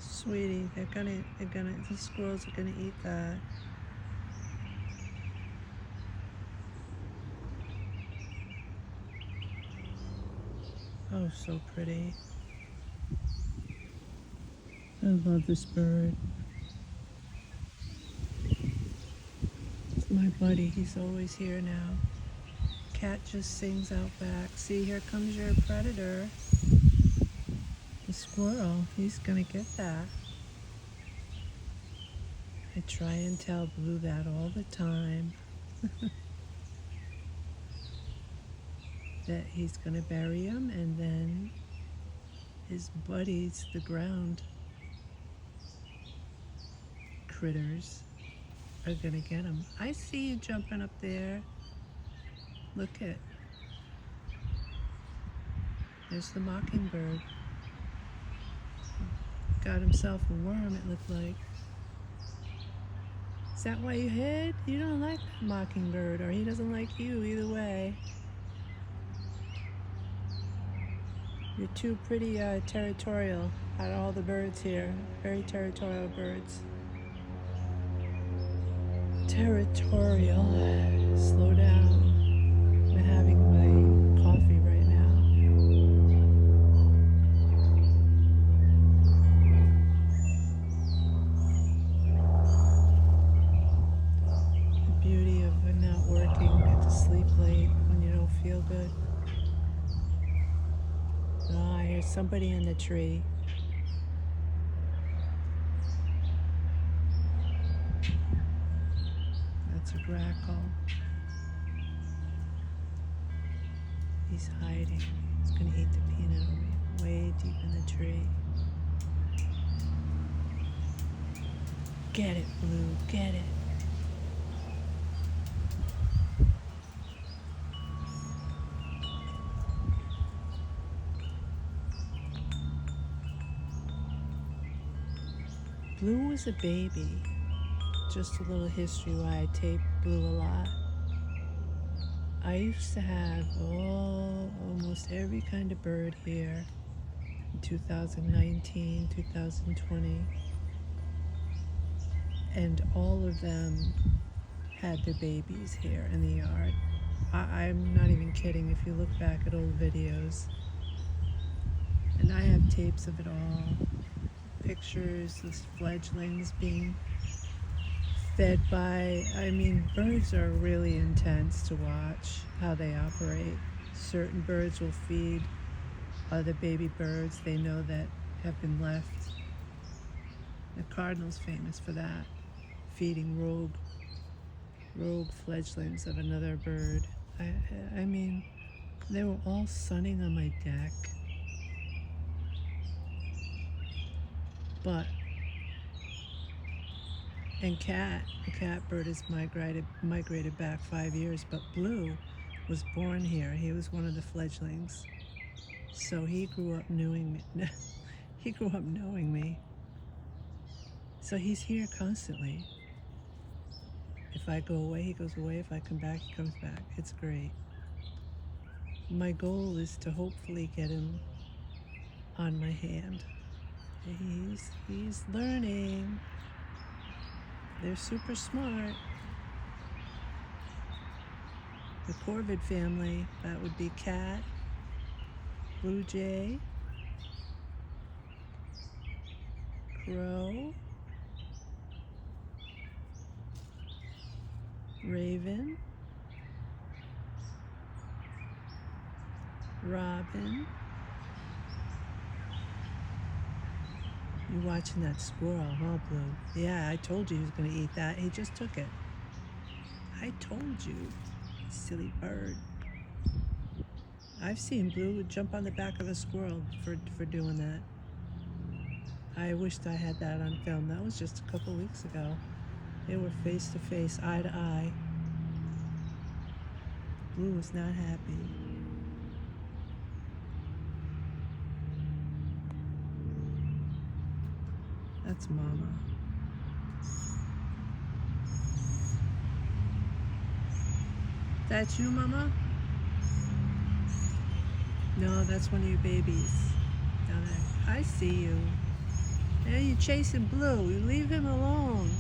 Sweetie, the squirrels are gonna eat that. Oh, so pretty. I love this bird. It's my buddy, he's always here now. Cat just sings out back. See, here comes your predator. The squirrel, he's gonna get that. I try and tell Blue that all the time. That he's gonna bury him, and then his buddies, the ground critters, are gonna get him. I see you jumping up there. Look it. There's the mockingbird. Got himself a worm, it looked like. Is that why you hid? You don't like that mockingbird, or he doesn't like you, either way. You're too pretty territorial out of all the birds here. Very territorial birds. Territorial. Slow down. I'm having my coffee right now. The beauty of not working, get to sleep late when you don't feel good. Oh, I hear somebody in the tree. That's a grackle. He's hiding. He's gonna eat the peanut way deep in the tree. Get it, Blue, get it. Blue was a baby. Just a little history why I tape Blue a lot. I used to have almost every kind of bird here in 2019, 2020. And all of them had their babies here in the yard. I'm not even kidding if you look back at old videos. And I have tapes of it all. Pictures, the fledglings being fed by, birds are really intense to watch how they operate. Certain birds will feed other baby birds they know that have been left. The cardinal's famous for that, feeding rogue fledglings of another bird. They were all sunning on my deck. And the catbird has migrated back 5 years, but Blue was born here. He was one of the fledglings. So he grew up knowing me. He grew up knowing me. So he's here constantly. If I go away, he goes away. If I come back, he comes back. It's great. My goal is to hopefully get him on my hand. He's learning. They're super smart. The corvid family, that would be cat, bluejay, crow, raven, robin. You're watching that squirrel, huh, Blue? Yeah, I told you he was gonna eat that. He just took it. I told you, silly bird. I've seen Blue jump on the back of a squirrel for doing that. I wished I had that on film. That was just a couple weeks ago. They were face to face, eye to eye. Blue was not happy. That's Mama. That's you, Mama? No, that's one of your babies down there. I see you. Yeah, you're chasing Blue. You leave him alone.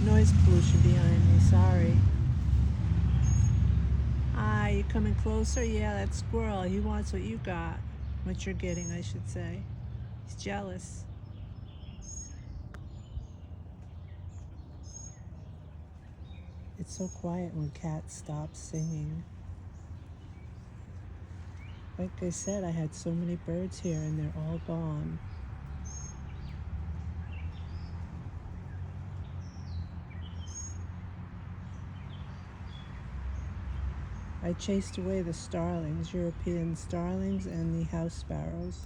Noise pollution behind me, sorry. Ah, you coming closer? Yeah, that squirrel. He wants what you got. What you're getting, I should say. He's jealous. It's so quiet when cats stop singing. Like I said, I had so many birds here and they're all gone. I chased away the starlings, European starlings, and the house sparrows.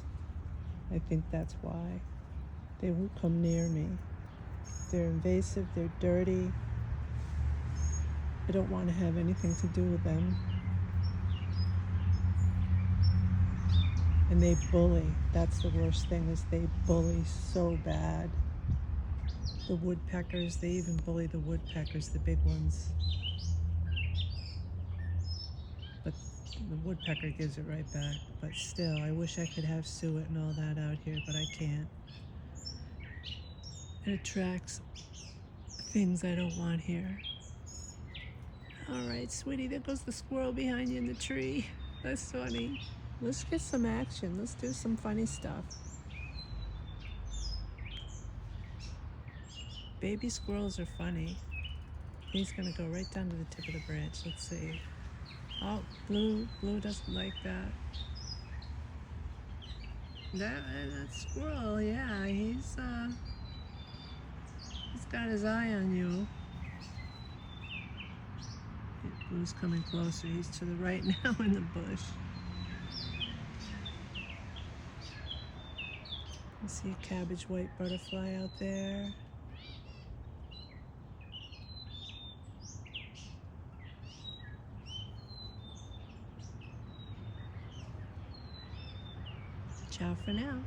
I think that's why. They won't come near me. They're invasive, they're dirty. I don't want to have anything to do with them. And they bully. That's the worst thing, is they bully so bad. The woodpeckers, they even bully the woodpeckers, the big ones. But the woodpecker gives it right back. But still, I wish I could have suet and all that out here, but I can't. It attracts things I don't want here. All right, sweetie, there goes the squirrel behind you in the tree. That's funny. Let's get some action. Let's do some funny stuff. Baby squirrels are funny. He's gonna go right down to the tip of the branch. Let's see. Oh, Blue doesn't like that. That squirrel, yeah, he's got his eye on you. Blue's coming closer. He's to the right now in the bush. I see a cabbage white butterfly out there. Ciao for now.